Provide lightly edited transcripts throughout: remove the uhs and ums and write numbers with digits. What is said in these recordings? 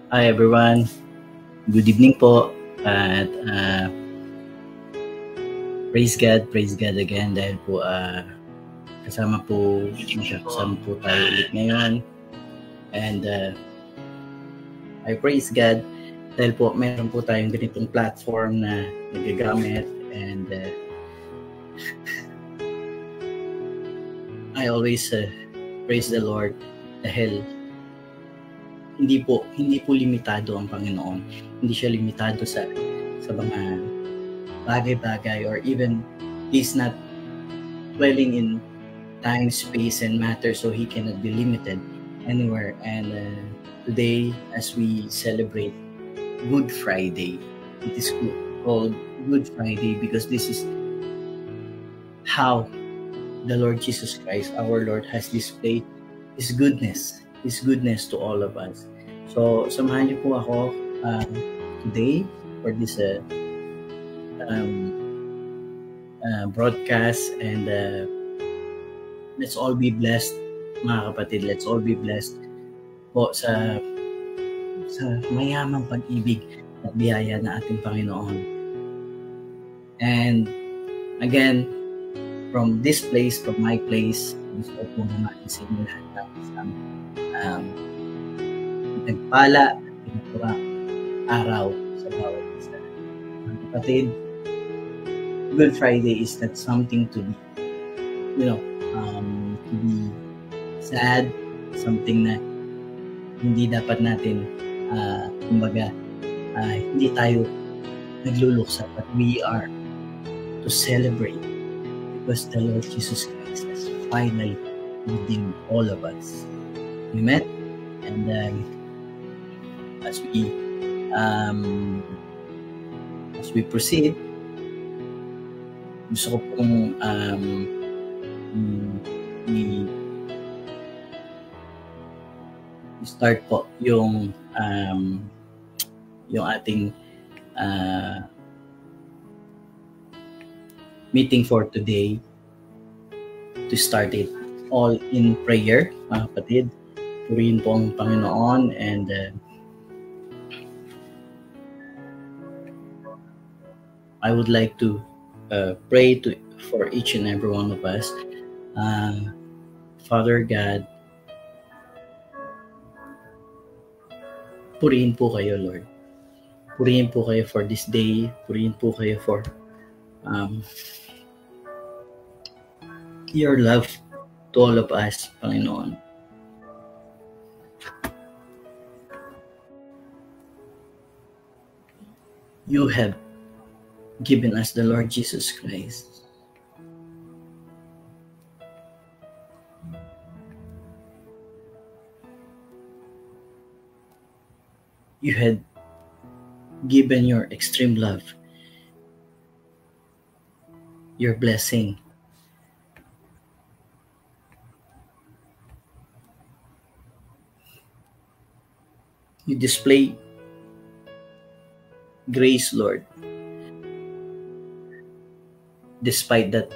Hi everyone, good evening po at praise God again dahil po kasama po tayo ulit ngayon and I praise God dahil po meron po tayong ganitong platform na nagagamit and I always praise the Lord dahil hindi po limitado ang Panginoon. Hindi siya limitado sa mga bagay-bagay or even He's not dwelling in time, space, and matter, so He cannot be limited anywhere. And today, as we celebrate Good Friday, it is called Good Friday because this is how the Lord Jesus Christ, our Lord, has displayed His goodness to all of us. So, samahan niyo po ako today for this broadcast and let's all be blessed, mga kapatid. Let's all be blessed po sa mayamang pag-ibig at biyaya na ating Panginoon. And again, from this place, from my place, gusto ko naman sa inyo lahat ng nagpala at pinagpurang araw sa bawat isa. Mga kapatid, Good Friday is not something to be, to be sad, something na hindi dapat natin, hindi tayo nagluluksa, but we are to celebrate because the Lord Jesus Christ has finally redeemed all of us. Amen? And as we proceed, gusto ko pong start po yung ating meeting for today, to start it all in prayer, mga kapatid. Purihin po ang Panginoon and I would like to pray for each and every one of us. Father God, purihin po kayo, Lord. Purihin po kayo for this day. Purihin po kayo for your love to all of us, Panginoon. You have given us the Lord Jesus Christ. You had given your extreme love, your blessing. You display grace, Lord. Despite that,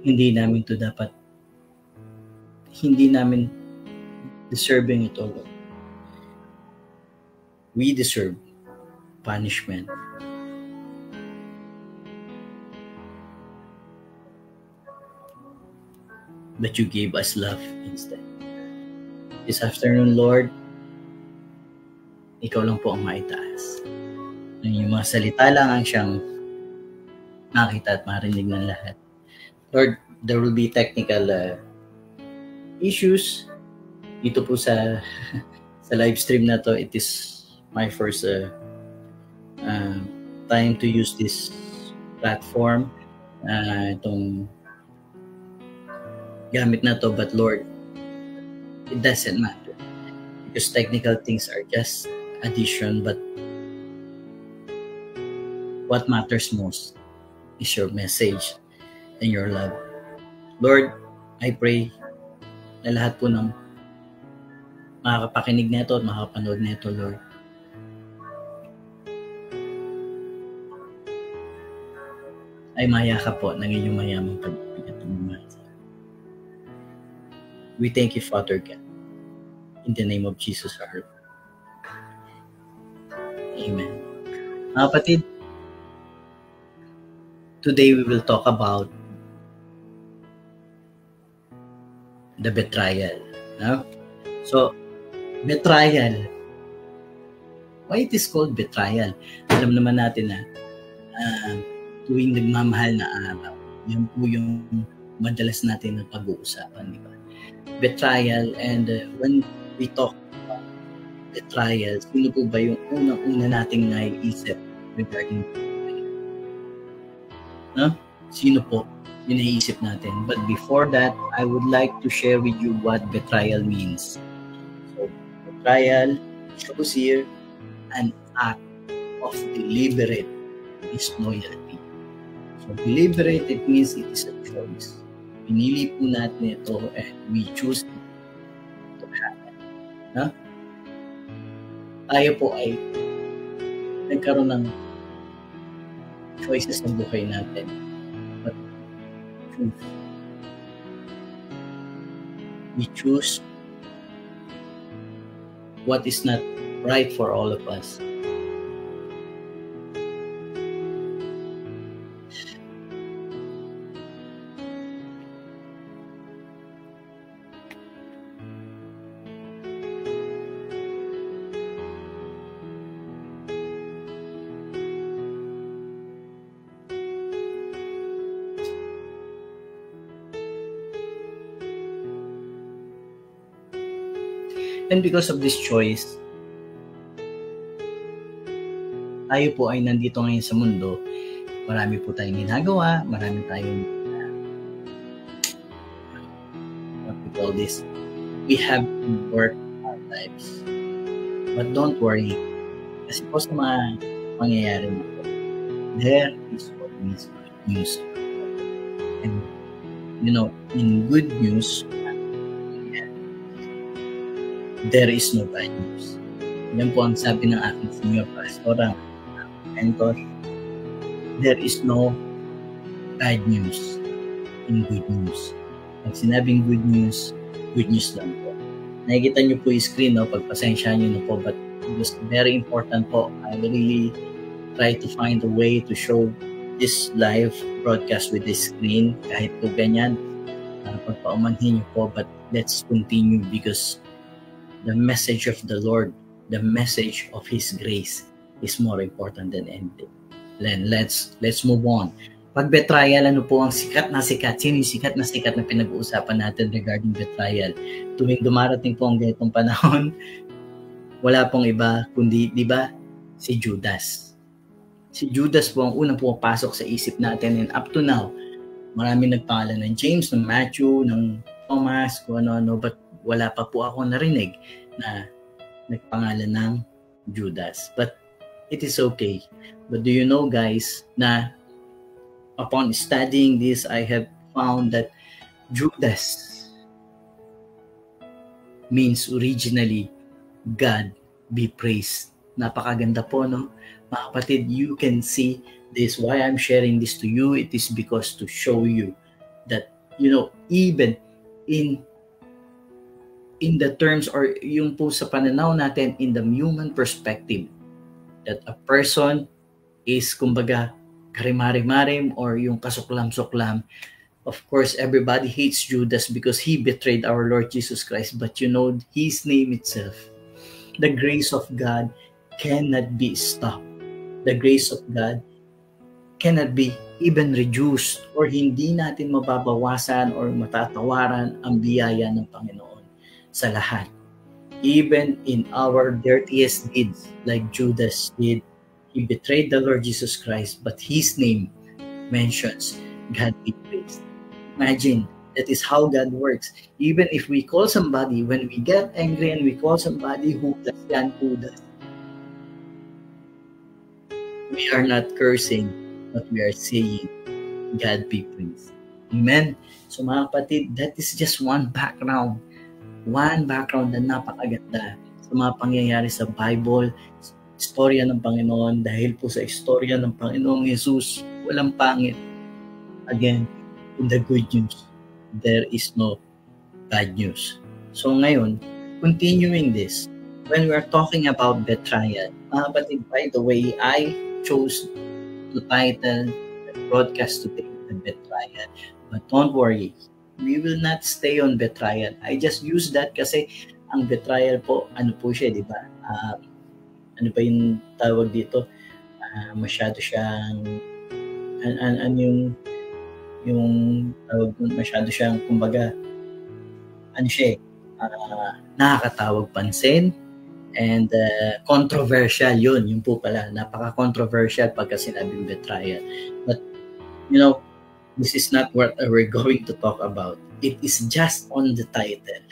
hindi namin deserving it all. We deserve punishment. But you gave us love instead. This afternoon, Lord, ikaw lang po ang maitaas. Yung mga salita lang ang siyang makita at marinig ng lahat. Lord, there will be technical issues dito po sa live stream na to. It is my first time to use this platform, itong gamit na to, but Lord, it doesn't matter because technical things are just addition, but what matters most is your message and your love. Lord, I pray na lahat po ng makakapakinig nito at makakapanood nito, Lord, ay mayakap po ng inyong mayamang pag-ibig at pagmamahal. We thank you, Father God, in the name of Jesus our Lord. Amen. Mga kapatid, today we will talk about the betrayal. No? So, betrayal. Why it is called betrayal? Alam naman natin na tuwing nagmamahal na araw, yan po yung madalas natin na pag-uusapan, di ba? Betrayal, and when we talk about betrayal, sino po ba yung unang-una nating naiisip regarding betrayal? No? Sino po yung naiisip natin? But before that, I would like to share with you what betrayal means. So, betrayal shows here an act of deliberate disloyalty. So, deliberate, it means it is a choice. Pinili po natin ito and we choose it to happen. Huh? Tayo po ay nagkaroon ng choices sa buhay natin. But we choose what is not right for all of us. And because of this choice, tayo po ay nandito ngayon sa mundo. Marami po tayong ginagawa, marami tayong what we call this, we have to work our lives. But don't worry, kasi po sa mga mangyayari na po, there is always good news. And you know, in good news, there is no bad news. Yan po ang sabi ng aking senior pastor, ang mentor. There is no bad news in good news. Pag sinabing good news lang po. Nakikita nyo po yung screen, no? Pagpasensya nyo na po, but it was very important po. I really try to find a way to show this live broadcast with this screen, kahit po ganyan, pagpaumanhin nyo po, but let's continue because the message of the Lord, the message of His grace is more important than anything. Then let's move on. Pag betrayal, ano po ang sikat na sikat? Sino yung sikat na pinag-uusapan natin regarding betrayal? Tuwing dumarating po ang ganitong panahon, wala pong iba kundi, di ba, si Judas. Si Judas po ang unang pumapasok sa isip natin, and up to now, maraming nagpangalan ng James, ng Matthew, ng Thomas, kung ano-ano, but wala pa po ako narinig na nagpangalan ng Judas. But it is okay. But do you know, guys, na upon studying this, I have found that Judas means originally God be praised. Napakaganda po, no? Mga kapatid, you can see this. Why I'm sharing this to you, it is because to show you that, you know, even in the terms or yung po sa pananaw natin in the human perspective, that a person is kumbaga karimari-marim or yung kasuklam-suklam. Of course, everybody hates Judas because he betrayed our Lord Jesus Christ, but you know, his name itself, the grace of God cannot be stopped. The grace of God cannot be even reduced or hindi natin mababawasan or matatawaran ang biyaya ng Panginoon sa lahat. even in our dirtiest deeds, like Judas did, he betrayed the Lord Jesus Christ, but his name mentions God be praised. Imagine, that is how God works. Even if we call somebody, when we get angry and we call somebody who does yan, who does, we are not cursing, but we are saying, God be praised. Amen? So mga kapatid, that is just one background na napakaganda sa mga pangyayari sa Bible, istorya ng Panginoon. Dahil po sa istorya ng Panginoong Jesus, walang pangit. Again, in the good news, there is no bad news. So ngayon, continuing this, when we are talking about betrayal, mga kapatid, by the way, I chose to title the broadcast today, the betrayal. But don't worry, we will not stay on betrayal. I just use that kasi ang betrayal po, ano po siya, di ba? Ano ba yung tawag dito? Masyado siyang, yung tawag doon, masyado siyang, kumbaga, ano siya, nakakatawag pansin, and controversial yun po pala, napaka-controversial pagka sinabing betrayal. But, you know, this is not what we're going to talk about. It is just on the title.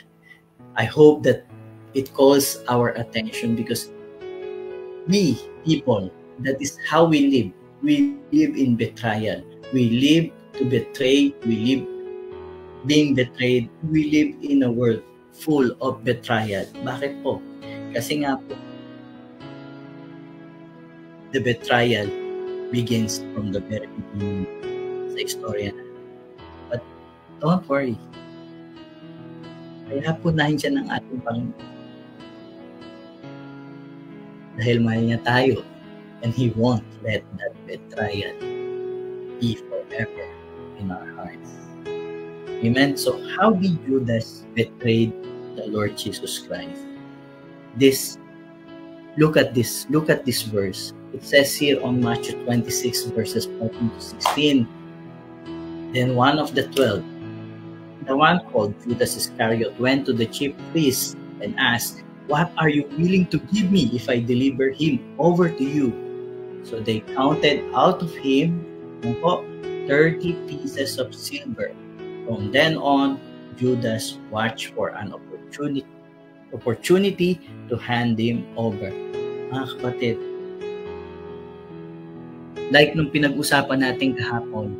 I hope that it calls our attention because we people, that is how we live. We live in betrayal. We live to betray. We live being betrayed. We live in a world full of betrayal. Bakit po? Kasi nga po, the betrayal begins from the very beginning sa istorya na. But don't worry. Kaya punahin siya ng ating Panginoon. Dahil mahal niya tayo, and He won't let that betrayal be forever in our hearts. Amen? So how did Judas betray the Lord Jesus Christ? Look at this verse. It says here on Matthew 26 verses 14 to 16. Then one of the 12, the one called Judas Iscariot, went to the chief priests and asked, "What are you willing to give me if I deliver him over to you?" So they counted out of him 30 pieces of silver. From then on, Judas watched for an opportunity to hand him over. Mga kapatid, like nung pinag-usapan natin kahapon,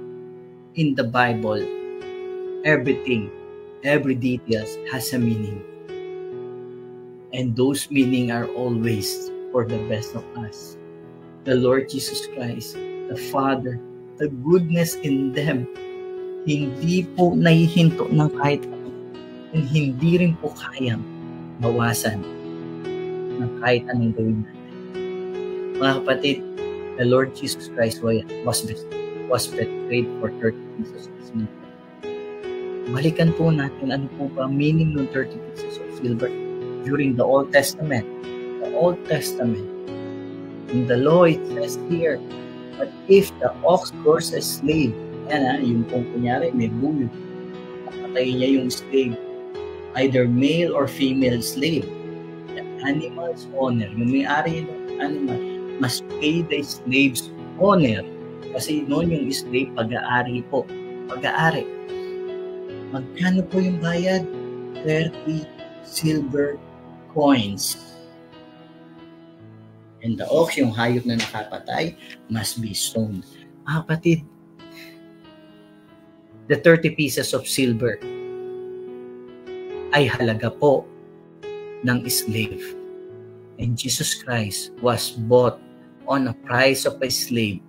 in the Bible, everything, every details has a meaning. And those meaning are always for the best of us. The Lord Jesus Christ, the Father, the goodness in them, hindi po nahihinto ng kahit ano. And hindi rin po kayang bawasan ng kahit anong gawin natin. Mga kapatid, the Lord Jesus Christ was betrayed for 30 pieces of silver. Balikan po natin ano po ba meaning ng 30 pieces of silver during the Old Testament. The Old Testament, in the law it says here, but if the ox gores a slave, yung kung kunyari may bulo, papatayin niya yung slave, either male or female slave, the animal's owner, yung may-ari ng animal, must pay the slave's owner. Kasi noon yung slave, pag-aari po. Pag-aari. Magkano po yung bayad? 30 silver coins. And the ox, yung hayop na nakapatay, must be stoned. Mga kapatid, the 30 pieces of silver ay halaga po ng slave. And Jesus Christ was bought on a price of a slave.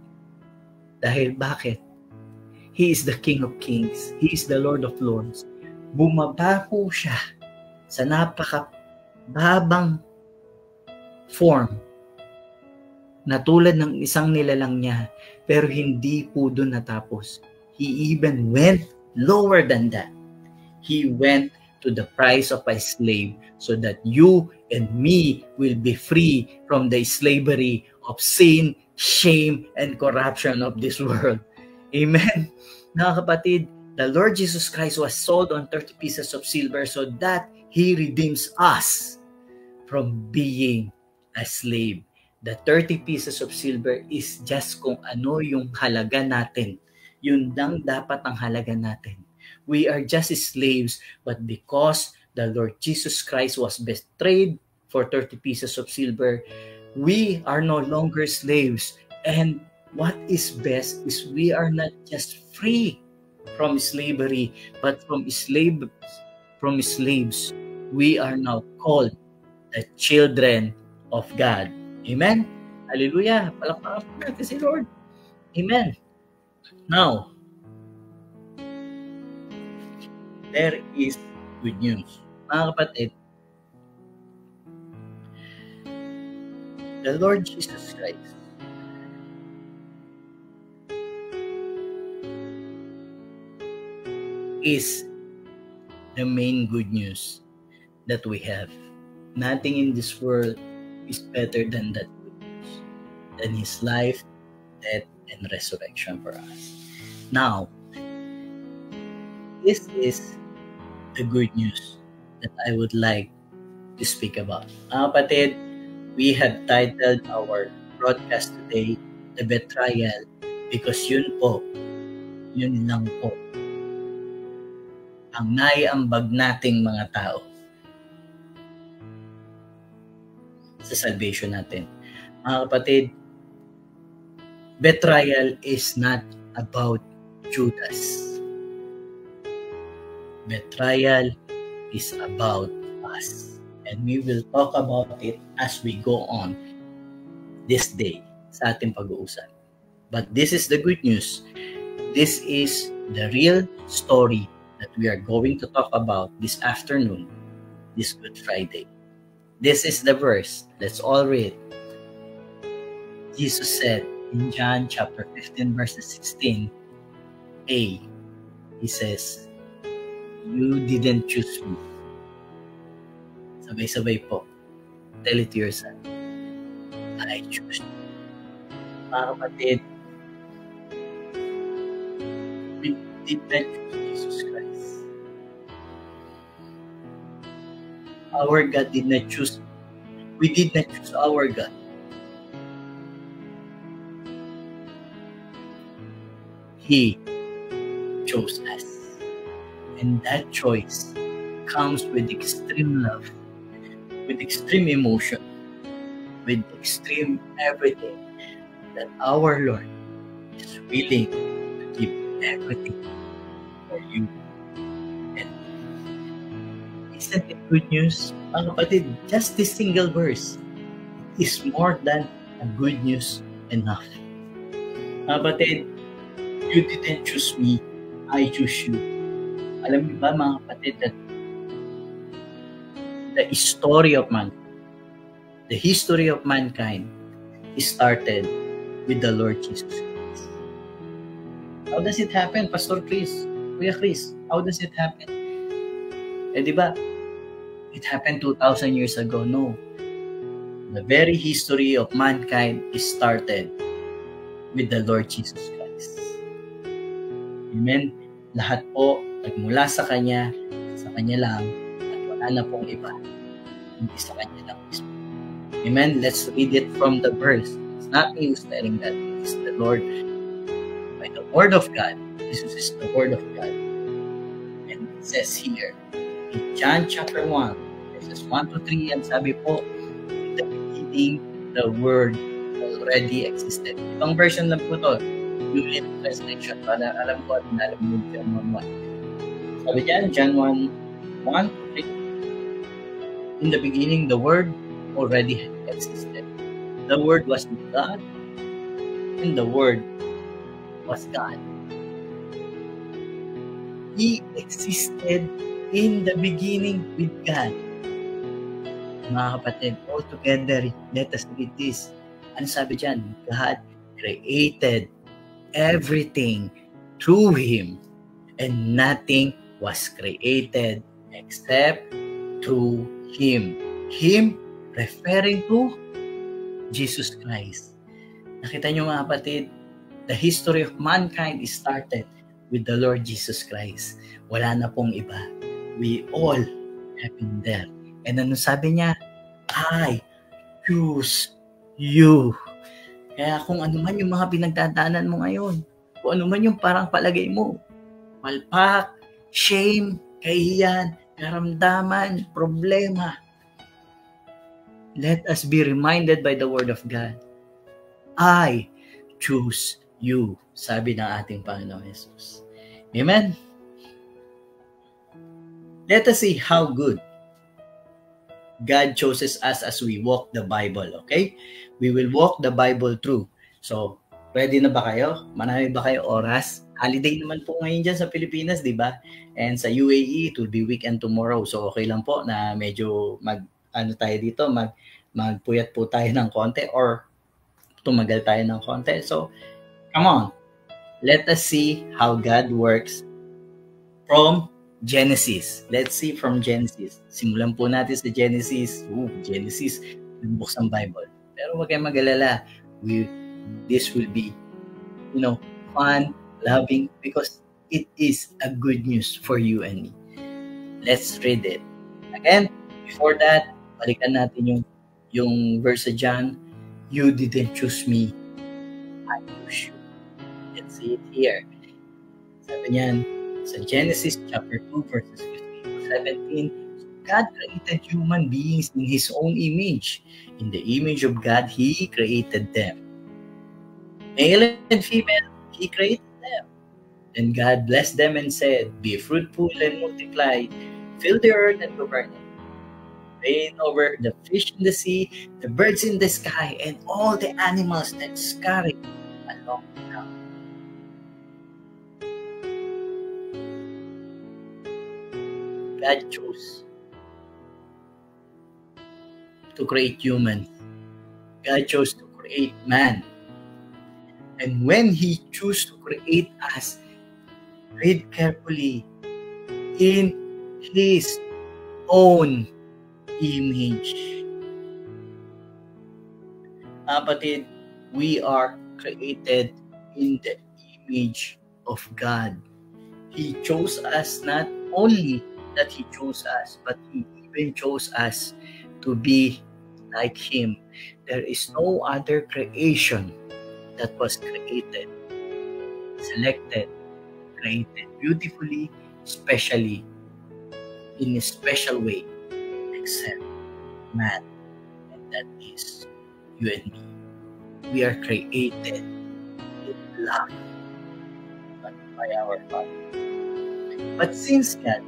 Dahil bakit? He is the King of Kings. He is the Lord of Lords. Bumaba po siya sa napakababang form na tulad ng isang nilalang niya, pero hindi po doon natapos. He even went lower than that. He went to the price of a slave so that you and me will be free from the slavery of sin, shame, and corruption of this world. Amen. Mga kapatid, the Lord Jesus Christ was sold on 30 pieces of silver so that He redeems us. from being a slave. The 30 pieces of silver is just kung ano yung halaga natin. Yun lang dapat ang halaga natin. We are just slaves, but because the Lord Jesus Christ was betrayed for 30 pieces of silver, we are no longer slaves. And what is best is we are not just free from slavery, but from slaves, we are now called the children of God. Amen? Hallelujah! Palakpakan natin si Lord. Amen. Now, there is good news. Mga kapatid, the Lord Jesus Christ is the main good news that we have. Nothing in this world is better than that good news, than His life, death, and resurrection for us. Now, this is the good news that I would like to speak about. Mga kapatid, we have titled our broadcast today, The Betrayal, because yun lang po, ang naiambag nating mga tao sa salvation natin. Mga kapatid, betrayal is not about Judas. Betrayal is about us. And we will talk about it as we go on this day sa ating pag-uusap. But this is the good news. This is the real story that we are going to talk about this afternoon, this Good Friday. This is the verse. Let's all read. Jesus said in John chapter 15 verses 16a, He says, "You didn't choose me." Sabay-sabay po. Tell it to yourself. I choose you. Mga kapatid, we did not choose Jesus Christ. Our God did not choose. We did not choose our God. He chose us. And that choice comes with extreme love, with extreme emotion, with extreme everything, that our Lord is willing to give everything for you. And isn't it good news? Mga kapatid, just this single verse is more than a good news enough. Mga kapatid, you didn't choose me, I choose you. Alam niyo ba mga kapatid that the history of mankind is started with the Lord Jesus Christ. How does it happen, Pastor Chris? Kuya Chris, how does it happen? Eh di ba, it happened 2,000 years ago? No. The very history of mankind is started with the Lord Jesus Christ. Amen? Lahat po nagmula sa Kanya lang, at wala na pong iba, hindi sa Kanya lang mismo. Amen? Let's read it from the verse. It's not me who's telling that. It's the Lord. By the Word of God. Jesus is the Word of God. And it says here, in John chapter 1, verses 1 to 3, and sabi po, in the beginning, the Word already existed. Itong version lang po to, New Living Translation. Para alam ko at alam mo John 1:1. Sabi dyan, John 1:1 to 3. In the beginning, the Word already existed. The Word was with God, and the Word was God. He existed in the beginning with God. Mga kapatid, all together, let us read this. Ano sabi dyan? God created everything through Him, and nothing was created except through Him. Him referring to Jesus Christ. Nakita niyo mga kapatid, the history of mankind is started with the Lord Jesus Christ. Wala na pong iba. We all have been there. And ano sabi niya? I choose you. Kaya kung ano man yung mga pinagdadaanan mo ngayon, kung ano man yung parang palagay mo, palpak, shame, kahiyan, karamdaman, problema, let us be reminded by the Word of God. I choose you, sabi ng ating Panginoon Jesus. Amen? Let us see how good God chooses us as we walk the Bible, okay? We will walk the Bible through. So, ready na ba kayo? Marami ba kayo oras? Holiday naman po ngayon dyan sa Pilipinas, di ba? And sa UAE, it will be weekend tomorrow. So, okay lang po na medyo magpuyat po tayo ng konti or tumagal tayo ng konti. So, come on. Let us see how God works from Genesis. Let's see from Genesis. Simulan po natin sa Genesis. Genesis, buksan Bible. Pero huwag kayong mag-alala. This will be, fun, loving, because it is a good news for you and me. Let's read it. Again, before that, balikan natin yung verse sa John. You didn't choose me. I chose you. Let's see it here. Sabi niyan, sa Genesis chapter 2 verses 15 to 17, God created human beings in His own image. In the image of God, He created them. Male and female, He created them. Then God blessed them and said, be fruitful and multiply, fill the earth and govern it. Reign over the fish in the sea, the birds in the sky, and all the animals that scurry along the ground. God chose to create humans. God chose to create man. And when He chose to create us, read carefully, in His own image. Kapatid, we are created in the image of God. He chose us not only that He chose us, but He even chose us to be like Him. There is no other creation that was created, selected, created beautifully, specially, in a special way, except man, and that is you and me. We are created in love, but by our Father. But since God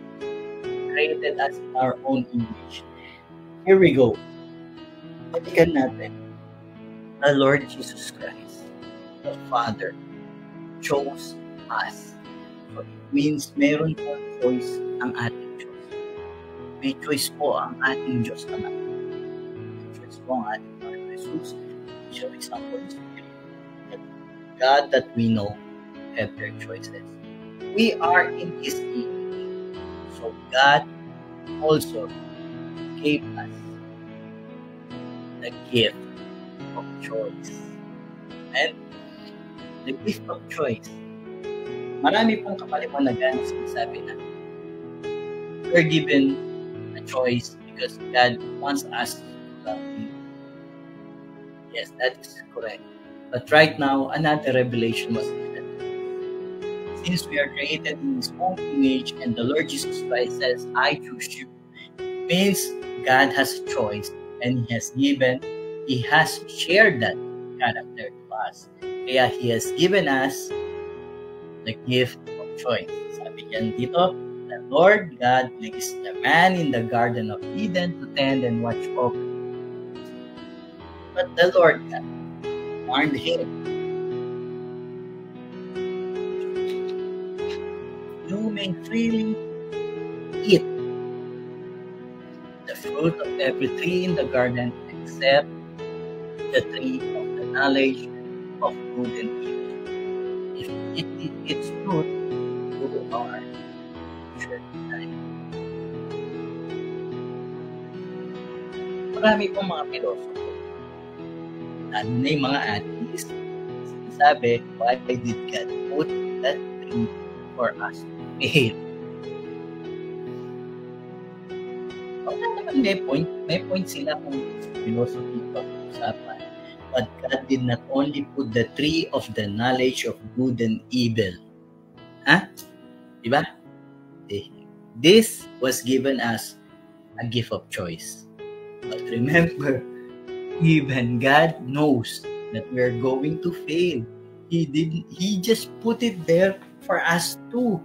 created us in our own image, here we go. Balikan natin. The Lord Jesus Christ, the Father, chose us. So it means meron pong choice ang ating Diyos. May choice po ang ating Diyos Ama. May choice po ang ating Panginoon Jesus. Choice ang Holy Spirit. The God that we know have their choices. We are in His image. So God also gave us the gift of choice. And the gift of choice, marami pong kapaliwanagan sinasabi na we're given a choice because God wants us to love Him. Yes, that is correct. But right now, another revelation was given. Since we are created in His own image and the Lord Jesus Christ says, I choose you, means God has a choice and He has shared that character to us. Kaya He has given us the gift of choice. Sabi niyan dito, the Lord God placed the man in the Garden of Eden to tend and watch over. But the Lord God warned him, you may freely eat the fruit of every tree in the garden except the tree of the knowledge of good and evil. If it eat its fruit, you are sure to die. Marami pong mga pilosofo, lalo na yung mga atheist, sinasabi, why did God put that tree for us to eat? Wala naman may point sila kung philosophy pag-usapan. But God did not only put the tree of the knowledge of good and evil. Diba? This was given as a gift of choice. But remember, even God knows that we're going to fail. He just put it there for us to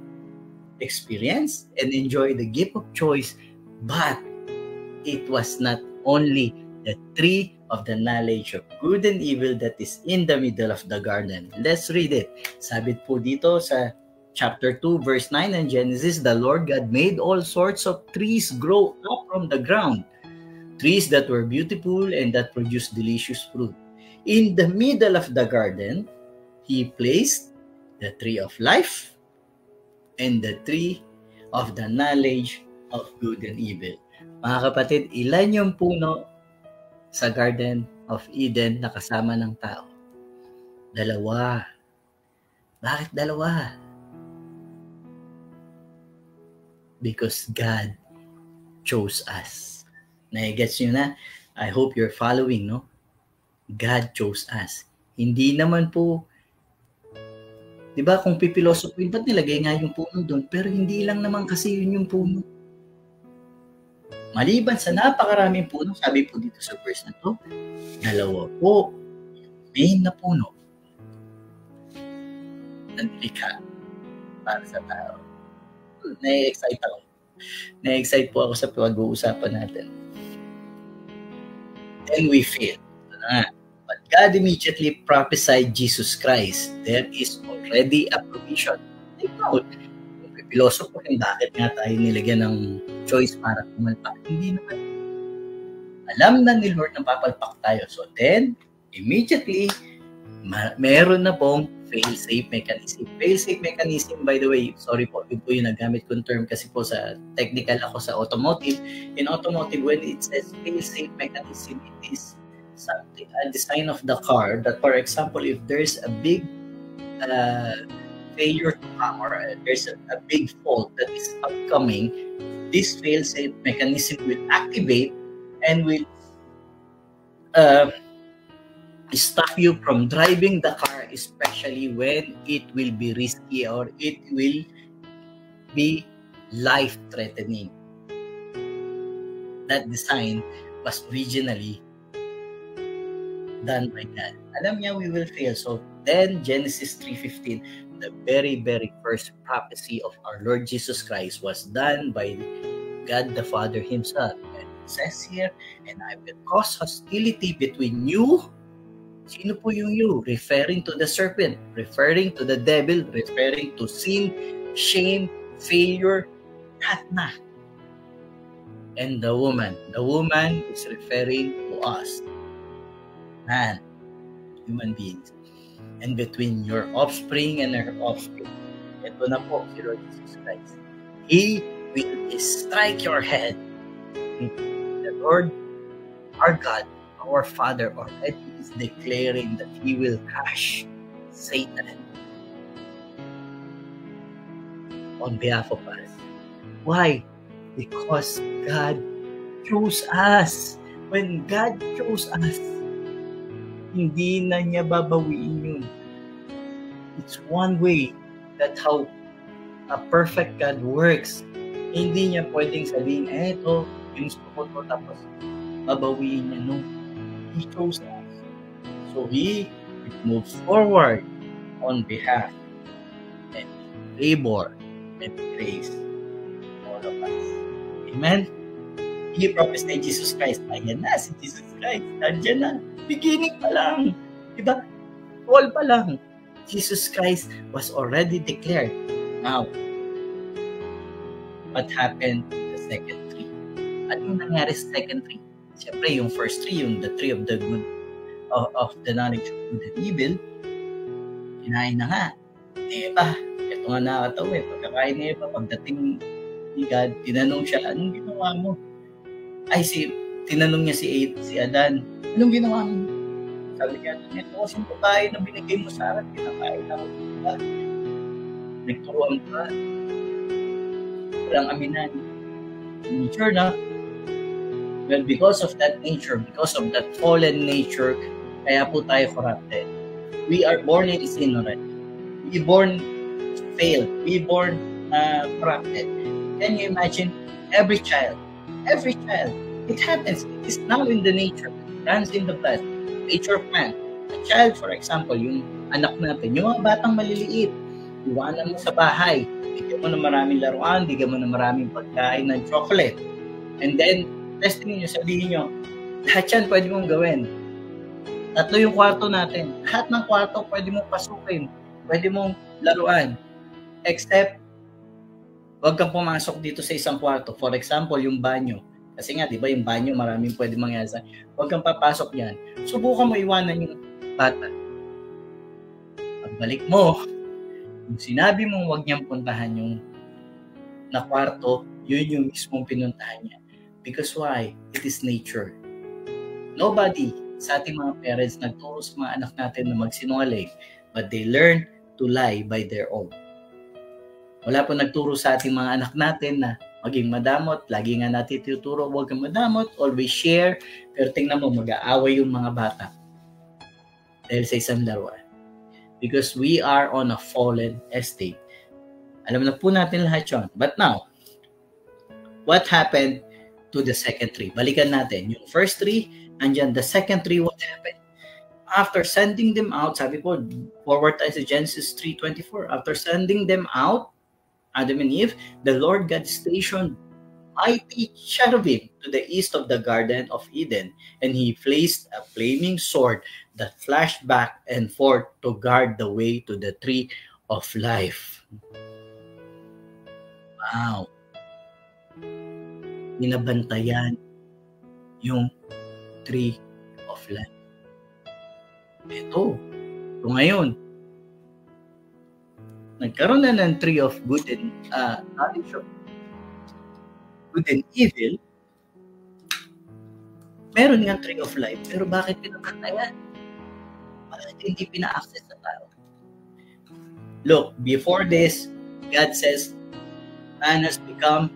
experience and enjoy the gift of choice. But it was not only the tree of the knowledge of good and evil that is in the middle of the garden. Let's read it. Sabi po dito sa chapter 2, verse 9 in Genesis, the Lord God made all sorts of trees grow up from the ground, trees that were beautiful and that produced delicious fruit. In the middle of the garden, He placed the tree of life and the tree of the knowledge of good and evil. Mga kapatid, ilan yung puno sa Garden of Eden na kasama ng tao? 2. Bakit 2? Because God chose us. Nai-gets nyo na? I hope you're following, no? God chose us. Hindi naman po, di ba, kung pipilosopuin, ba't nilagay nga yung puno doon? Pero hindi lang naman kasi yun yung puno. Maliban sa napakaraming puno, sabi po dito sa verse na to, 2 po yung main na puno na nilikha para sa tao. Na-excite po ako sa pag-uusapan natin. Then we fail. But God immediately prophesied Jesus Christ. There is already a provision. Ikaw, kung pilosopo rin, bakit nga tayo nilagyan ng choice para pumalpak? Hindi naman. Alam na ni Lord na papalpak tayo. So then, immediately, meron na pong fail-safe mechanism. Fail-safe mechanism, by the way, sorry po, yun po yung nagamit kong term kasi po sa technical ako sa automotive. In automotive, when it says fail-safe mechanism, it is something, a design of the car that, for example, if there's a big failure to come or there's a big fault that is upcoming, this fail-safe mechanism will activate and will stop you from driving the car, especially when it will be risky or it will be life-threatening. That design was originally done by God. Alam niya we will fail. So then Genesis 3:15, the very, very first prophecy of our Lord Jesus Christ was done by God the Father Himself. And it says here, and I will cause hostility between you. Sino po yung you? Referring to the serpent, referring to the devil, referring to sin, shame, failure, that na. And the woman is referring to us. Man, human beings. And between your offspring and her offspring, ito na po si Lord Jesus Christ. He will strike your head. The Lord, our God, our Father already is declaring that He will crush Satan on behalf of us. Why? Because God chose us. When God chose us, hindi na niya babawiin yun. It's one way that how a perfect God works. Hindi niya pwedeng sabihin, eto, yung gusto ko to, tapos babawiin niya. No. He chose us. So He moves forward on behalf and favor and grace all of us. Amen? He prophesied Jesus Christ. Ayan na si Jesus Christ. Nandiyan na. Beginning pa lang. Diba? All pa lang. Jesus Christ was already declared. Now, what happened to the second tree? Ano nangyari sa second tree? Siyempre, yung first tree, yung the tree of the good, of the knowledge of good and evil, kinain na nga. Eva, ito nga nakatawa eh. Pagkakain ni Eva, pagdating ni God, tinanong siya, anong ginawa mo? Tinanong niya si Adan, anong ginawa mo? Sabi niya, ito kasi yung pagkain na binigay mo sa akin, kinakain ako. Diba? Nagturuan ka. Walang aminan. Sure na, Well, because of that nature, because of that fallen nature, kaya po tayo corrupted. We are born in sin already. We born failed. We born corrupted. Can you imagine? Every child, it happens. It is now in the nature. It runs in the blood. Nature of man. A child, for example, yung anak natin, yung mga batang maliliit, iwanan mo sa bahay, bigyan mo na maraming laruan, bigyan mo na maraming pagkain ng chocolate. And then, testing nyo, sabihin nyo, lahat yan pwede mong gawin. 3 yung kwarto natin. Lahat ng kwarto pwede mong pasukin. Pwede mong laruan. Except, huwag kang pumasok dito sa isang kwarto. For example, yung banyo. Kasi nga, di ba, yung banyo, maraming pwede mangyari sa. Huwag kang papasok yan. Subukan mo iwanan yung bata. Pagbalik mo, kung sinabi mong huwag niyang puntahan yung na kwarto, yun yung mismong pinuntahan niya. Because why? It is nature. Nobody sa ating mga parents nagturo sa mga anak natin na magsinungaling, but they learn to lie by their own. Wala po nagturo sa ating mga anak natin na maging madamot. Lagi nga natin tinuturo, huwag kang madamot, always share. Pero tingnan mo, mag-aaway yung mga bata dahil sa isang laruan. Because we are on a fallen estate. Alam na po natin lahat yun. But now, what happened to the second tree? Balikan natin. Yung first tree, andyan. The second tree, what happened? After sending them out, sabi po, forward tayo sa Genesis 3:24. After sending them out, Adam and Eve, the Lord God stationed mighty cherubim to the east of the Garden of Eden, and he placed a flaming sword that flashed back and forth to guard the way to the tree of life. Wow. Binabantayan yung tree of life. Ito ngayon, nagkaroon na ng tree of good and knowledge of good and evil. Meron nga tree of life, pero bakit pinabantayan? Bakit hindi pina-access sa tao? Look, before this, God says, man has become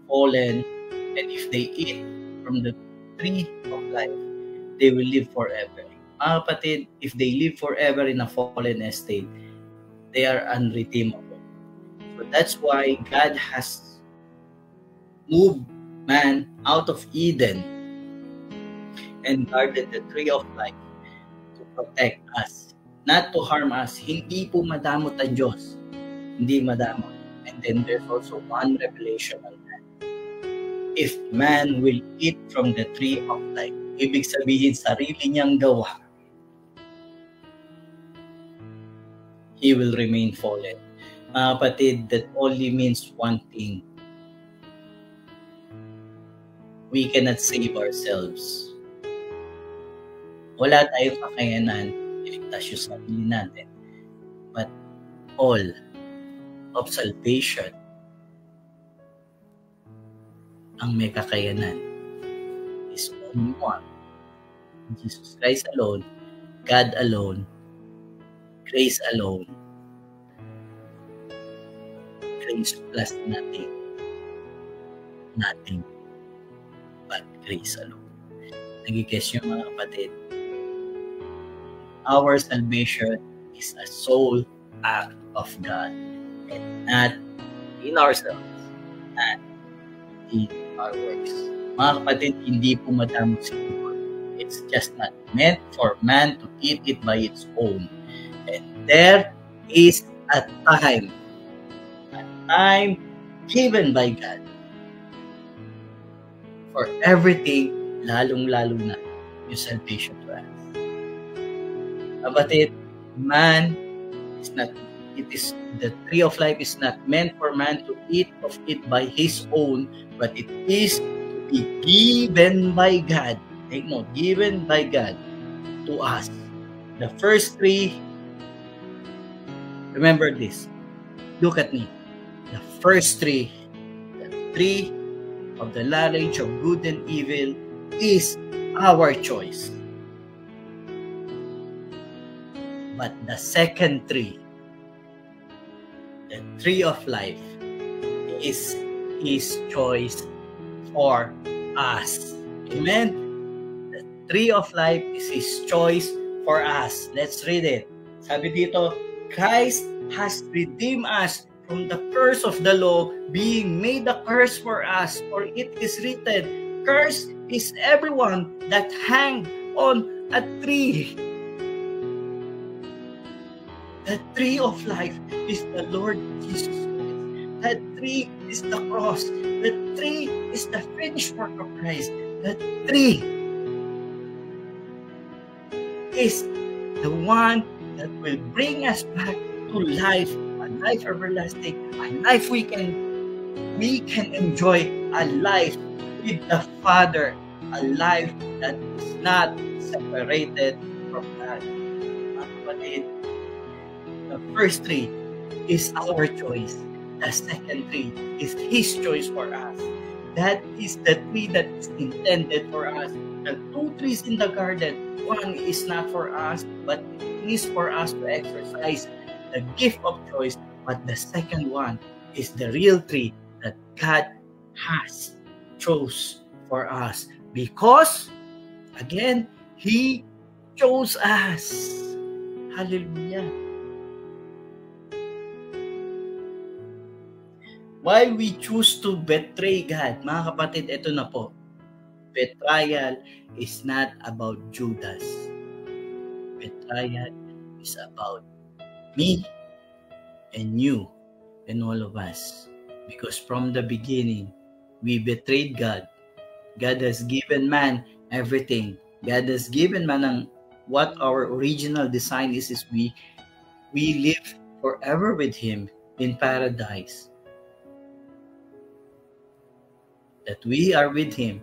fallen, and if they eat from the tree of life, they will live forever. Mga kapatid, if they live forever in a fallen estate, they are unredeemable. So that's why God has moved man out of Eden and guarded the tree of life to protect us, not to harm us. Hindi po madamot ang Diyos. Hindi madamot. And then there's also one revelation on that. If man will eat from the tree of life, ibig sabihin sarili niyang gawa, he will remain fallen. Mga kapatid, that only means one thing. We cannot save ourselves. Wala tayong kakayanan, iligtas yung sarili natin. But all of salvation, ang may kakayanan is only one. Jesus Christ alone, God alone, grace alone. Grace plus nothing. Nothing but grace alone. Nagigess yung mga kapatid. Our salvation is a sole act of God and not in ourselves, not in our works. Mga kapatid, hindi po madamot si Lord. It's just not meant for man to eat it by its own. And there is a time given by God for everything, lalong-lalo na yung salvation to us. Kapatid, man is not, it is, the tree of life is not meant for man to eat of it by his own, but it is to be given by God. Take note, given by God to us. The first tree, remember this. Look at me. The first tree, the tree of the knowledge of good and evil, is our choice. But the second tree, the tree of life, is his choice for us. Amen? The tree of life is His choice for us. Let's read it. Sabi dito, Christ has redeemed us from the curse of the law, being made a curse for us. For it is written, cursed is everyone that hang on a tree. The tree of life is the Lord Jesus Christ. That tree is the cross. The tree is the finished work of Christ. The tree is the one that will bring us back to life, a life everlasting, a life we can enjoy, a life with the Father, a life that is not separated from God. Mga kapatid, the first tree is our choice. The second tree is His choice for us. That is the tree that is intended for us. The two trees in the garden, one is not for us, but it is for us to exercise the gift of choice. But the second one is the real tree that God has chose for us. Because, again, He chose us. Hallelujah. Why we choose to betray God? Mga kapatid, ito na po. Betrayal is not about Judas. Betrayal is about me and you and all of us. Because from the beginning, we betrayed God. God has given man everything. God has given man ang what our original design is we live forever with Him in paradise. That we are with Him.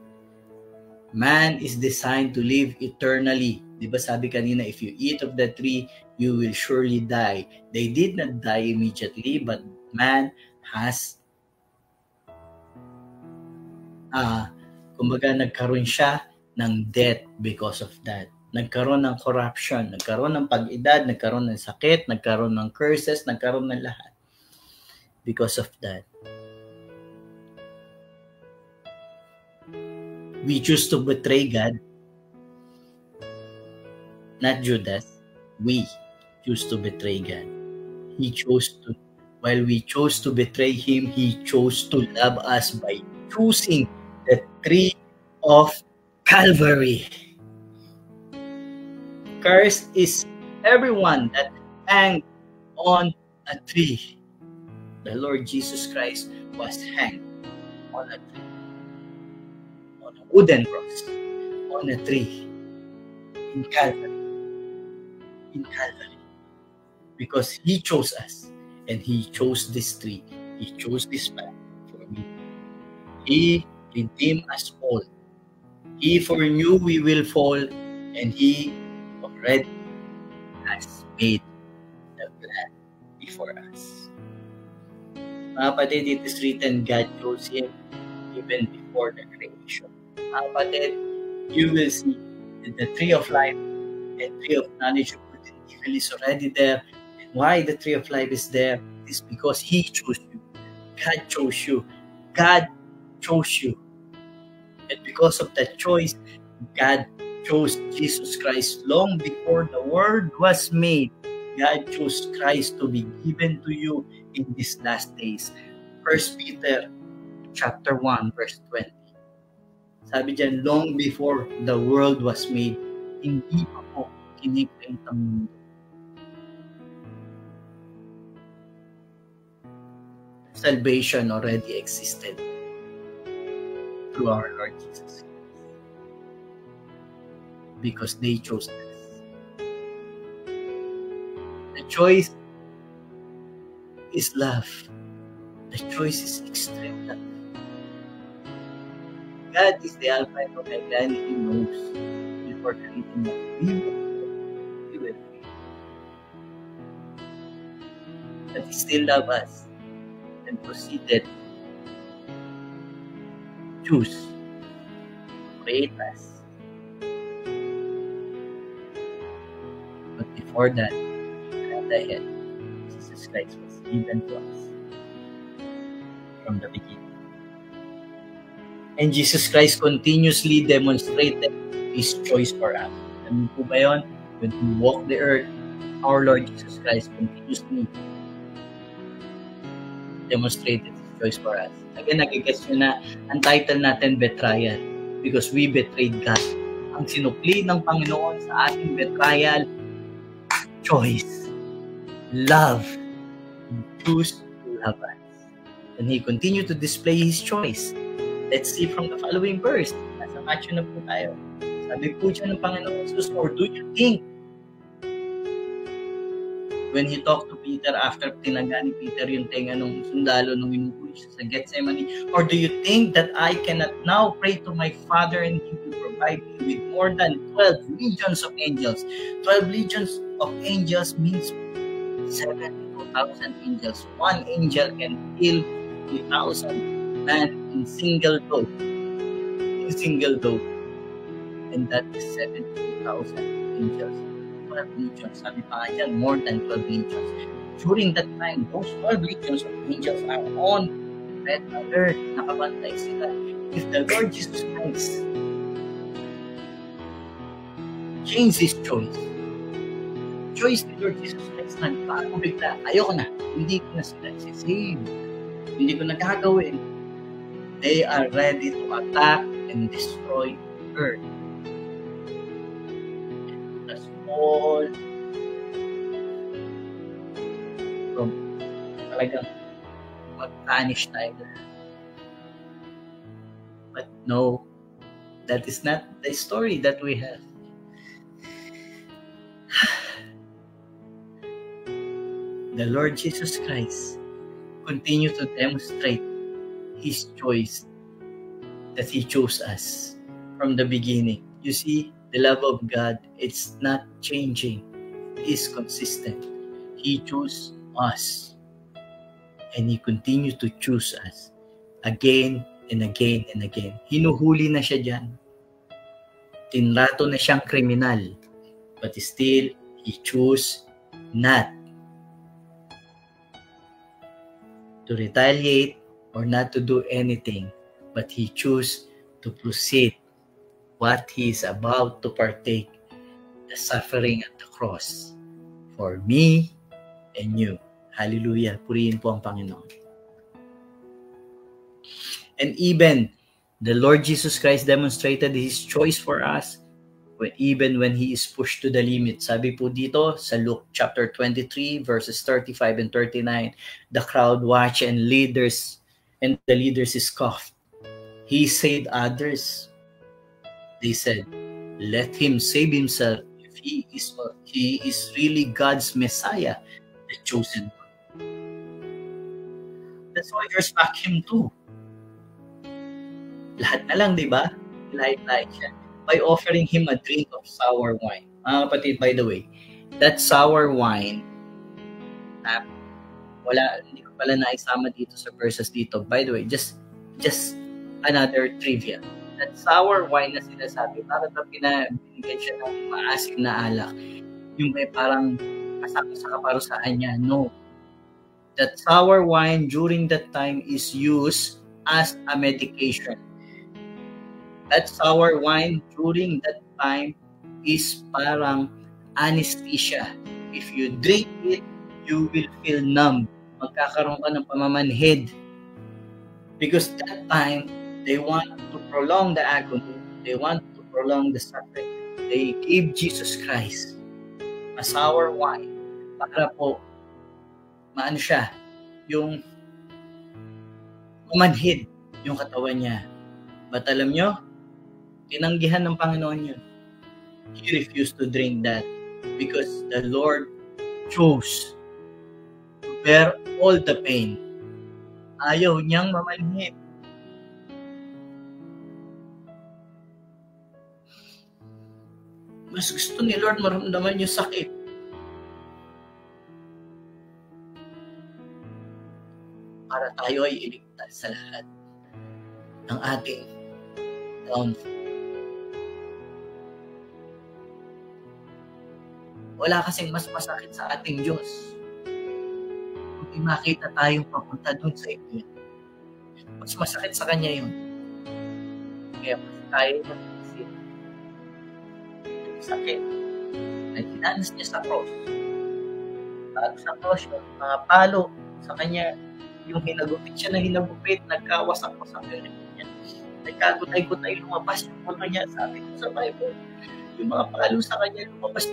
Man is designed to live eternally. Di ba sabi kanina, if you eat of the tree, you will surely die. They did not die immediately, but man has kumbaga nagkaroon siya ng death because of that. Nagkaroon ng corruption, nagkaroon ng pag-edad, nagkaroon ng sakit, nagkaroon ng curses, nagkaroon ng lahat because of that. We choose to betray God, not Judas. We choose to betray God. He chose to, while we chose to betray Him, He chose to love us by choosing the tree of Calvary. Cursed is everyone that hangs on a tree. The Lord Jesus Christ was hanged on a tree. Wooden cross on a tree in Calvary. In Calvary. Because He chose us and He chose this tree. He chose this path for me. He redeemed us all. He foreknew we will fall and He already has made the plan before us. Mga kapatid, it is written, God chose Him even before the creation. Kapatid, you will see that the tree of life and tree of knowledge of good and evil is already there. And why the tree of life is there is because He chose you. God chose you. God chose you. And because of that choice, God chose Jesus Christ long before the world was made. God chose Christ to be given to you in these last days. 1 Peter chapter 1 verse 20. Sabi dyan, long before the world was made, hindi pa po kinikreate ang mundo. Salvation already existed through our Lord Jesus Christ. Because they chose us. The choice is love. The choice is extreme love. God is the Alpha and Omega, and He knows before creating us. He will. But He still loves us and proceeded to choose, create us. But before that, at the head, Jesus Christ was given to us from the beginning. And Jesus Christ continuously demonstrated His choice for us. Alam po ba yun? When He walked the earth, our Lord Jesus Christ continuously demonstrated His choice for us. Again, nag-guess nyo na ang title natin, Betrayal, because we betrayed God. Ang sinupli ng Panginoon sa ating betrayal, choice, love, choose to love us. And He continued to display His choice. Let's see from the following verse. Nasa Matthew na po tayo. Sabi po siya ng Panginoon Jesus, or do you think, when He talked to Peter after tinaga ni Peter yung tenga ng sundalo nung inuhuli siya sa Gethsemane, or do you think that I cannot now pray to my Father and He will provide me with more than 12 legions of angels? 12 legions of angels means 72,000 angels. One angel can kill 3,000 men in single go. And that is 72,000 angels. 12 legions. Sabi pa nga dyan, more than 12 legions. During that time, those 12 legions of angels are on red alert. Nakabantay sila. If the Lord Jesus Christ changed His choice ni Lord Jesus Christ, nagbago bigla. Ayoko na. Hindi ko na sila sisave. Hindi ko na gagawin. They are ready to attack and destroy earth. And the small from talagang mag-punish tayo. But no, that is not the story that we have. The Lord Jesus Christ continued to demonstrate His choice, that He chose us from the beginning. You see, the love of God, it's not changing. It is consistent. He chose us. And He continued to choose us again and again and again. Hinuhuli na siya dyan. Tinrato na siyang kriminal. But still, He chose not to retaliate or not to do anything, but He chose to proceed what He is about to partake, the suffering at the cross for me and you. Hallelujah. Purihin po ang Panginoon. And even the Lord Jesus Christ demonstrated His choice for us even when He is pushed to the limit. Sabi po dito sa Luke chapter 23 verses 35 and 39, the crowd watched and the leaders scoffed. He saved others. They said, let Him save Himself if He is really God's Messiah, the chosen one. That's why there's back Him too. Lahat na lang, di ba? Lahat siya. By offering Him a drink of sour wine. Mga kapatid, by the way, that sour wine, hindi ko pala naisama dito sa verses dito. By the way, just another trivia. That sour wine na sinasabi, bakit ba binigyan siya ng maasim na alak? Yung may parang kasama sa kaparusahan niya. No. That sour wine during that time is used as a medication. That sour wine during that time is parang anesthesia. If you drink it, you will feel numb. Magkakaroon ka ng pamamanhid. Because that time, they want to prolong the agony. They want to prolong the suffering. They gave Jesus Christ a sour wine para po maano siya, yung mamanhid yung katawan niya. But alam nyo, tinanggihan ng Panginoon yun. He refused to drink that because the Lord chose to bear all the pain. Ayaw niyang mamanhid. Mas gusto ni Lord maramdaman yung sakit. Para tayo ay iligtas sa lahat ng ating downfall. Wala kasing mas masakit sa ating Diyos kung makita tayong papunta dun sa Iyo. Mas masakit sa Kanya yun. Kaya mas kaya niya isip yung sakit na dinanas niya sa cross. Bago sa cross, yung mga palo sa kanya, yung hinagupit siya na hinagupit, nagkawasak-wasak yung niya. Nagkagutay-gutay, lumabas yung puto niya. Sabi ko sa Bible, yung mga palo sa kanya, lumabas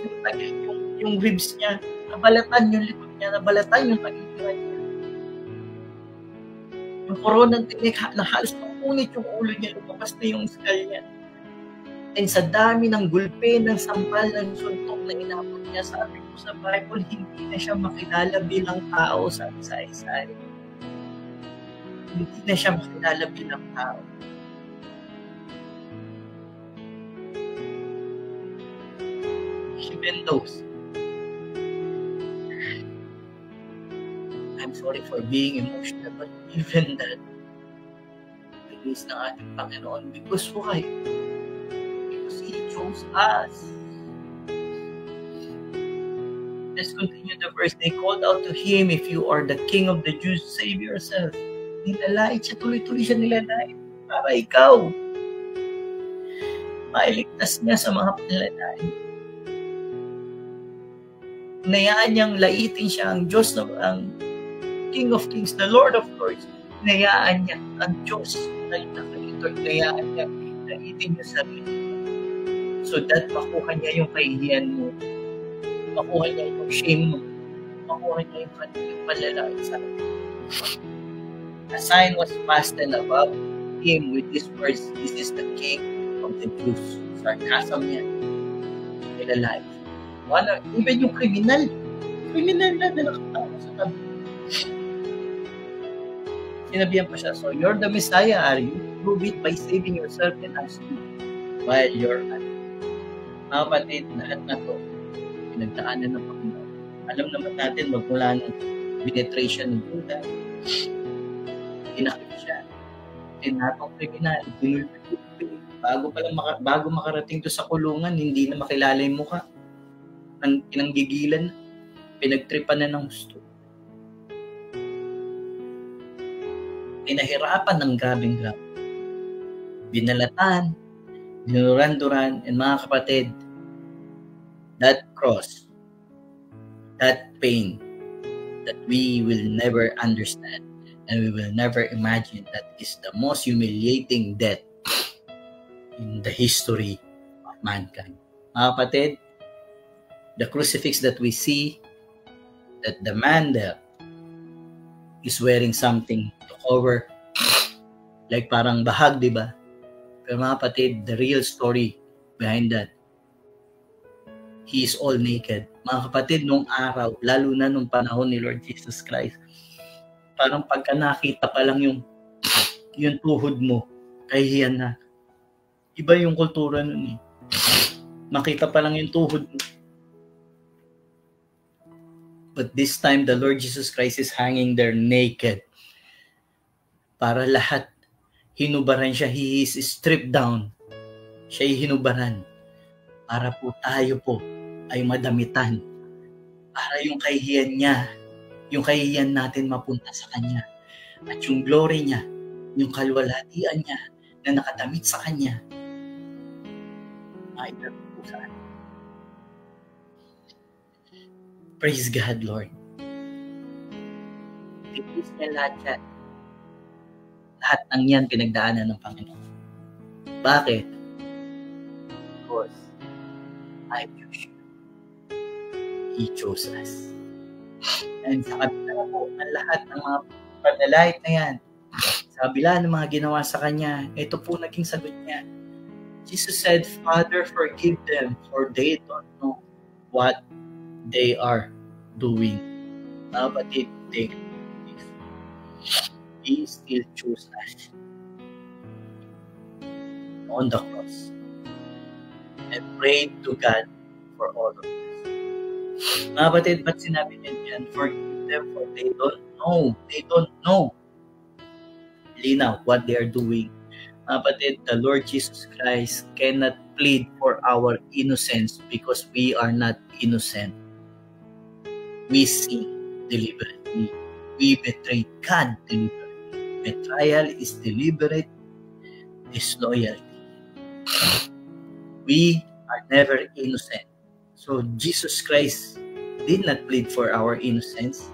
yung ribs niya, nabalatan yung likod niya, nabalatan yung tagilan niya. Yung koronang tinik, na halos mapunit yung ulo niya, lumabas na yung skull niya. And sa dami ng gulpe, ng sampal, ng suntok na inabot niya, sabi ko sa Bible, hindi na siya makilala bilang tao sa isa-isa. Hindi na siya makilala bilang tao. Even those, I'm sorry for being emotional, but even that, release ng ating Panginoon. Because why? Because He chose us. Let's continue the verse. They called out to Him, if you are the King of the Jews, save yourself. Nilalait siya, tuloy-tuloy siya nilalait. Para ikaw. Mailigtas niya sa mga panlalait. Hinayaan niyang laitin siya ang Diyos na ang King of Kings, the Lord of Lords. Hinayaan niya ang Diyos na nakalitor. Hinayaan niya laitin niya sarili. So that makuha niya yung kahihiyan mo. Makuha niya yung shame mo. Makuha niya yung panlalait sa atin. A sign was fastened above him with these words, this is the King of the Jews. Sarcasm yan. Nilalait. Even yung kriminal na nakatawa sa tabi. Sinabihan pa siya, so you're the Messiah, are you? Prove it by saving yourself and us too, while you're at it. Mga kapatid, lahat na to, pinagdaanan ng Panginoon. Alam naman natin, magmula ng binetray siya ng Judas, inakit siya, tinatong kriminal, binulpit, bago makarating to sa kulungan, hindi na makilala yung mukha. Pinanggigilan, pinagtripan na ng gusto. Pinahirapan ng grabing-grab. Binalatan, dinuran-duran, and mga kapatid, that cross, that pain, that we will never understand and we will never imagine, that is the most humiliating death in the history of mankind. Mga kapatid, the crucifix that we see, that the man there is wearing something to cover, like parang bahag, di ba? Pero mga kapatid, the real story behind that, he is all naked. Mga kapatid, nung araw, lalo na nung panahon ni Lord Jesus Christ, parang pagka nakita pa lang yung tuhod mo, kahihiyan na. Iba yung kultura nun eh. Makita pa lang yung tuhod mo. But this time, the Lord Jesus Christ is hanging there naked. Para lahat, hinubaran siya. He is stripped down. Siya'y hinubaran. Para po tayo po ay madamitan. Para yung kahihiyan niya, yung kahihiyan natin mapunta sa Kanya. At yung glory niya, yung kalwalhatian niya na nakadamit sa Kanya, mailan po sa atin. Praise God, Lord. Tinis niya lahat yan. Lahat ng yan pinagdaanan ng Panginoon. Bakit? Because I chose you. He chose us. And sa kabila po ng lahat ng mga panlalait na yan, sa kabila ng mga ginawa sa Kanya, ito po naging sagot niya. Jesus said, Father, forgive them, for they don't know what they are doing. But He still chose us on the cross, and prayed to God for all of us. Mga kapatid, ba't sinabi niya yan? Forgive them, for they don't know linaw what they are doing. Mga kapatid, the Lord Jesus Christ cannot plead for our innocence because we are not innocent. We sin deliberately. We betrayed God deliberately. Betrayal is deliberate disloyalty. We are never innocent. So Jesus Christ did not plead for our innocence.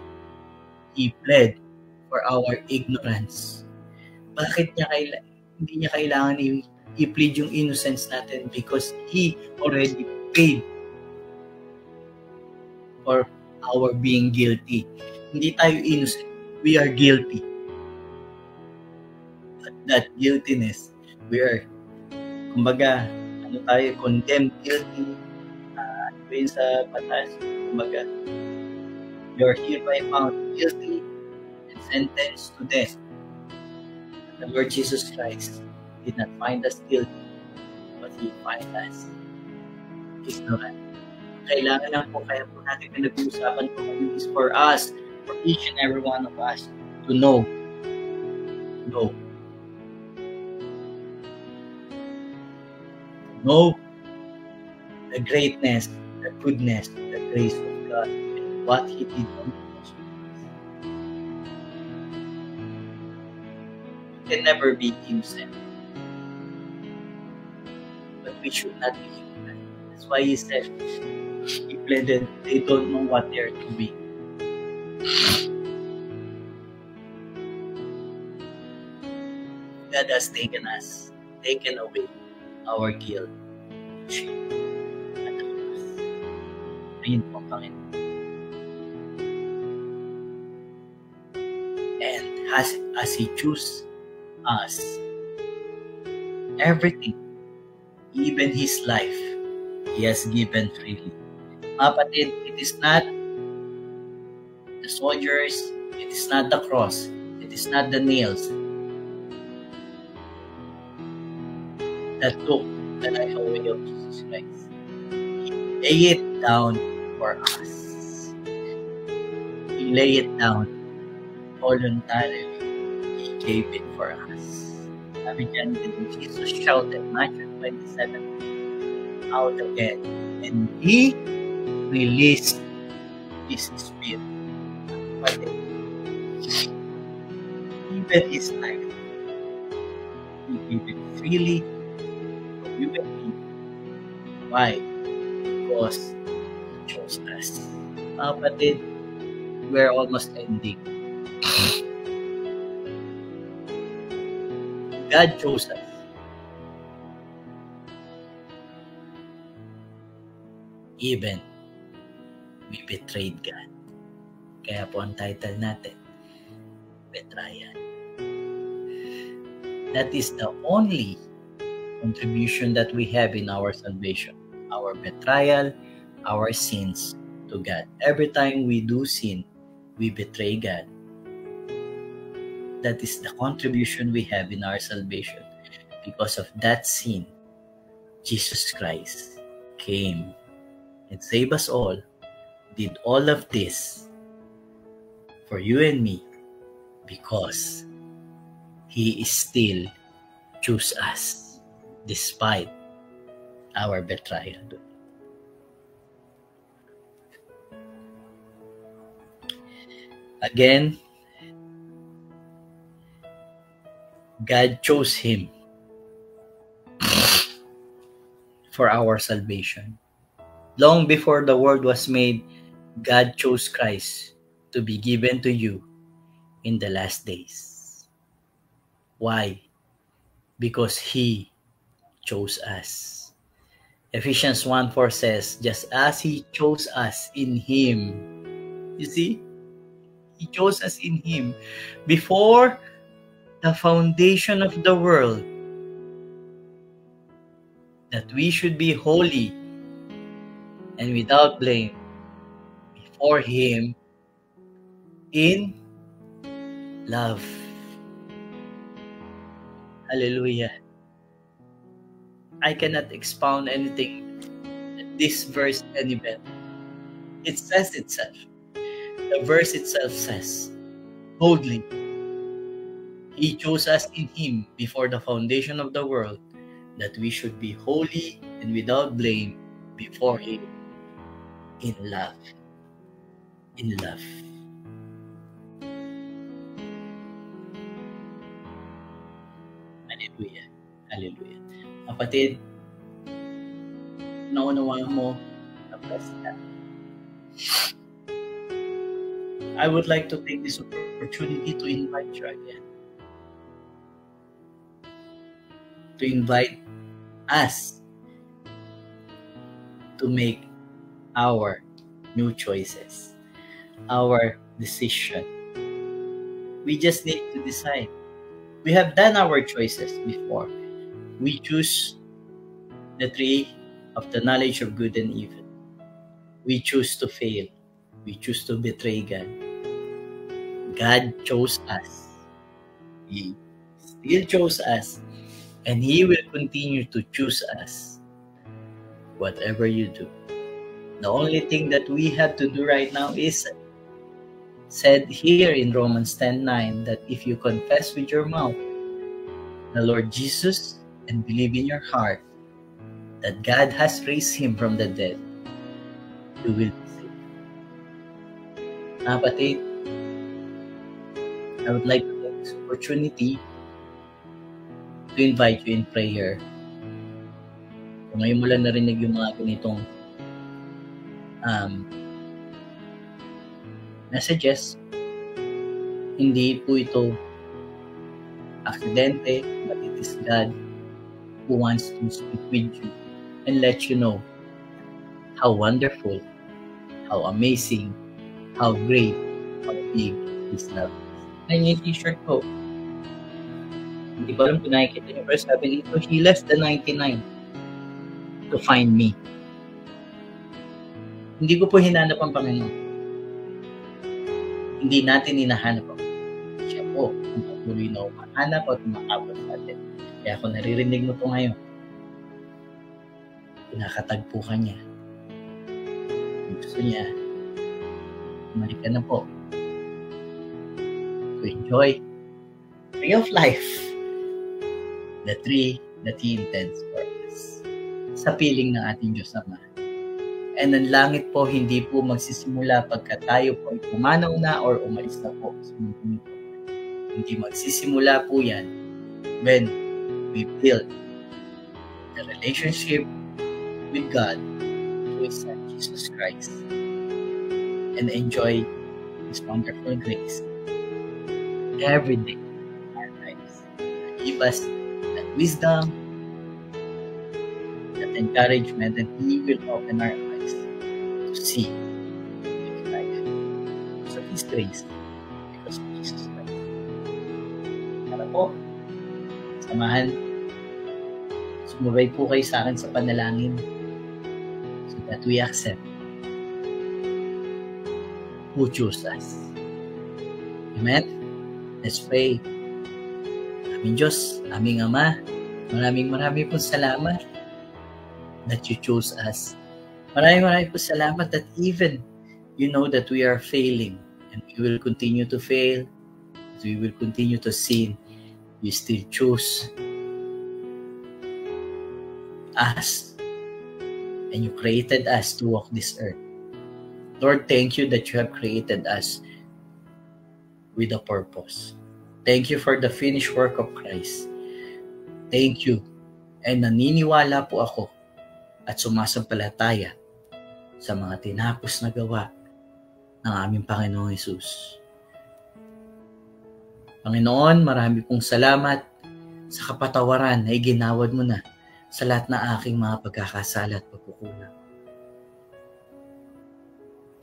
He pled for our ignorance. Bakit hindi niya kailangan i-plead yung innocence natin? Because He already paid for our being guilty. Hindi tayo innocent. We are guilty. But that guiltiness, we are, kumbaga, condemned guilty. Yun sa batas, kumbaga, you're hereby found guilty and sentenced to death. The Lord Jesus Christ did not find us guilty, but He find us ignorant. Kailangan lang po, kaya po natin pinag-uusapan po is for us, for each and every one of us, to know the greatness, the goodness, the grace of God, and what He did on the cross. We can never be innocent, but we should not be ignorant. That's why He said, He pleaded, they don't know what they are doing. God has taken away our guilt. Ayun po, Panginoon. And as He chose us, everything, even His life, He has given freely. Kapatid, it is not the soldiers, it is not the cross, it is not the nails that took the life away of Jesus Christ. He laid it down for us. He laid it down voluntarily. He gave it for us. Sabi dyan, Jesus shouted, Matthew 27, out again, and He released His Spirit. But even His life, He gave it freely. We will be. Why? Because He chose us. Kapatid, we're almost ending. God chose us. Even we betrayed God. Kaya po ang title natin, Betrayal. That is the only contribution that we have in our salvation, our betrayal, our sins to God. Every time we do sin, we betray God. That is the contribution we have in our salvation. Because of that sin, Jesus Christ came and saved us all, did all of this for you and me, because He is still choose us despite our betrayal. Again, God chose Him for our salvation. Long before the world was made, God chose Christ to be given to you in the last days. Why? Because He chose us. Ephesians 1:4 says, just as He chose us in Him. You see? He chose us in Him before the foundation of the world, that we should be holy and without blame before Him in love. Hallelujah. I cannot expound anything in this verse any better. It says itself. The verse itself says, boldly, He chose us in Him before the foundation of the world, that we should be holy and without blame before Him in love. In love. Hallelujah. Hallelujah. Kapatid, naunawaan mo na blessed ka. I would like to take this opportunity to invite you again. To invite us to make our new choices, our decision. We just need to decide. We have done our choices before. We choose the tree of the knowledge of good and evil. We choose to fail. We choose to betray God. God chose us. He still chose us. And He will continue to choose us. Whatever you do. The only thing that we have to do right now is said here in Romans 10:9 that if you confess with your mouth the Lord Jesus and believe in your heart that God has raised Him from the dead, you will be saved. Kapatid, I would like to take this opportunity to invite you in prayer. Kung ngayon mo lang narinig yung mga ganitong messages, hindi po ito aksidente, but it is God who wants to speak with you and let you know how wonderful, how amazing, how great, how big His love is. Ayan yung t-shirt ko. Hindi ko alam kung nakikita niyo, pero sabi nito, He left the 99 to find me. Hindi ko po hinanap ang Panginoon. Hindi natin hinahanap ang Panginoon. Siya po, ang patuloy na umahanap at umakabot sa atin. Kaya kung naririnig mo ito ngayon, pinakatagpo ka niya. Kung gusto niya, umalik ka na po. To enjoy the tree of life, the tree that He intends for us. Sa piling ng ating Diyos Ama. And ang langit po, hindi po magsisimula pagka tayo po ay pumanaw na or umalis na po sa mundo. Hindi magsisimula po yan when we build the relationship with God through His Son, Jesus Christ, and enjoy His wonderful grace every day in our lives. Give us that wisdom, that encouragement, and He will open our eyes to see His life. So His grace, because of Jesus Christ. Para po, samahan, sumabay po kayo sa akin sa panalangin so that we accept who chose us. Amen? Let's pray. Aming Diyos, aming Ama, maraming pong salamat that you chose us. Maraming po salamat that even you know that we are failing and we will continue to fail, we will continue to sin. You still choose us and you created us to walk this earth. Lord, thank you that you have created us with a purpose. Thank you for the finished work of Christ. Thank you. And naniniwala po ako at sumasampalataya sa mga tinapos na gawa ng aming Panginoong Hesus. Panginoon, marami pong salamat sa kapatawaran na iginawad mo na sa lahat na aking mga pagkakasala at pagkukulang.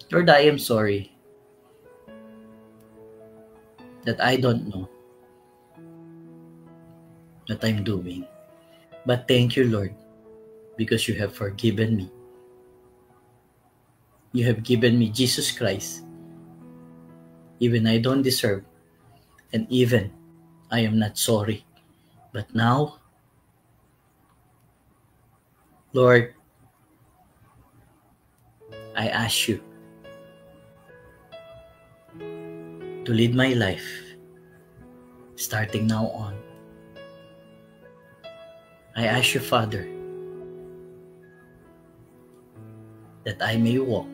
Lord, I am sorry that I don't know what I'm doing. But thank you, Lord, because you have forgiven me. You have given me Jesus Christ, even I don't deserve, and even I am not sorry. But now, Lord, I ask you to lead my life starting now on. I ask you, Father, that I may walk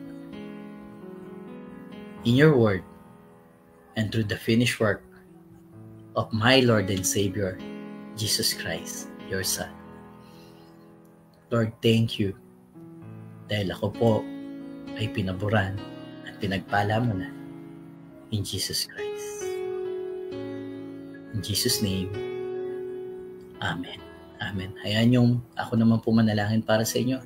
in your word and through the finished work of my Lord and Savior, Jesus Christ, your Son. Lord, thank you. Dahil ako po ay pinaburan at pinagpala mo na in Jesus Christ. In Jesus' name, Amen. Amen. Ayan yung ako naman po manalangin para sa inyo.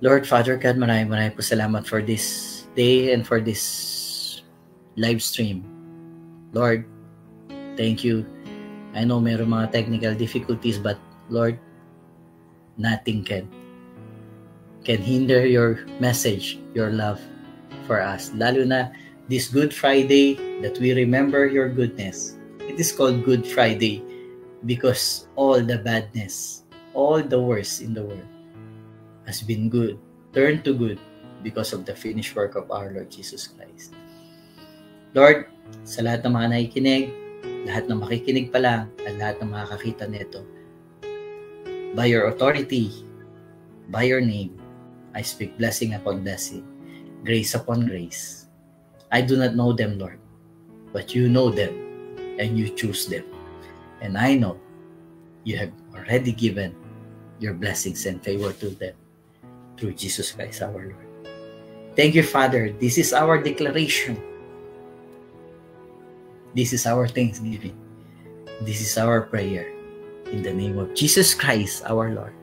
Lord, Father God, maraming po salamat for this day and for this live stream. Lord, thank you. I know mayroong mga technical difficulties, but Lord, nothing can hinder your message, your love for us. Lalo na this Good Friday that we remember your goodness. It is called Good Friday because all the badness, all the worst in the world has been good, turned to good because of the finished work of our Lord Jesus Christ. Lord, sa lahat ng mga nakikinig, lahat ng makikinig pa lang, at lahat ng makakakita nito, by your authority, by your name, I speak blessing upon blessing, grace upon grace. I do not know them, Lord, but you know them, and you choose them. And I know you have already given your blessings and favor to them through Jesus Christ our Lord. Thank you, Father. This is our declaration. This is our thanksgiving. This is our prayer. In the name of Jesus Christ our Lord.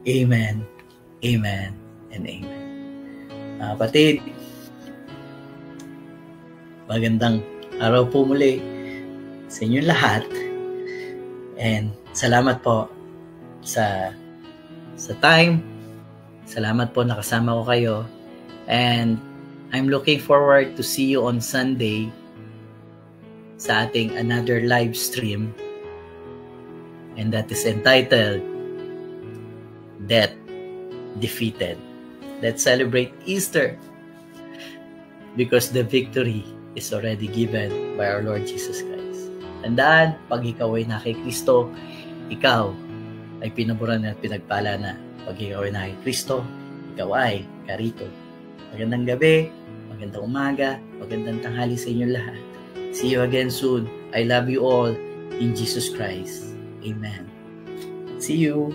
Amen, amen, and amen. Kapatid, magandang araw po muli sa inyo lahat. And salamat po sa time. Salamat po nakasama ko kayo. And I'm looking forward to see you on Sunday sa ating another live stream. And that is entitled Death Defeated. Let's celebrate Easter because the victory is already given by our Lord Jesus Christ. Tandaan, pag ikaw ay na kay Kristo, ikaw ay pinaburan at pinagpala na. Pag ikaw ay na kay Kristo, ikaw ay karito. Magandang gabi, magandang umaga, magandang tanghali sa inyo lahat. See you again soon. I love you all in Jesus Christ. Amen. See you.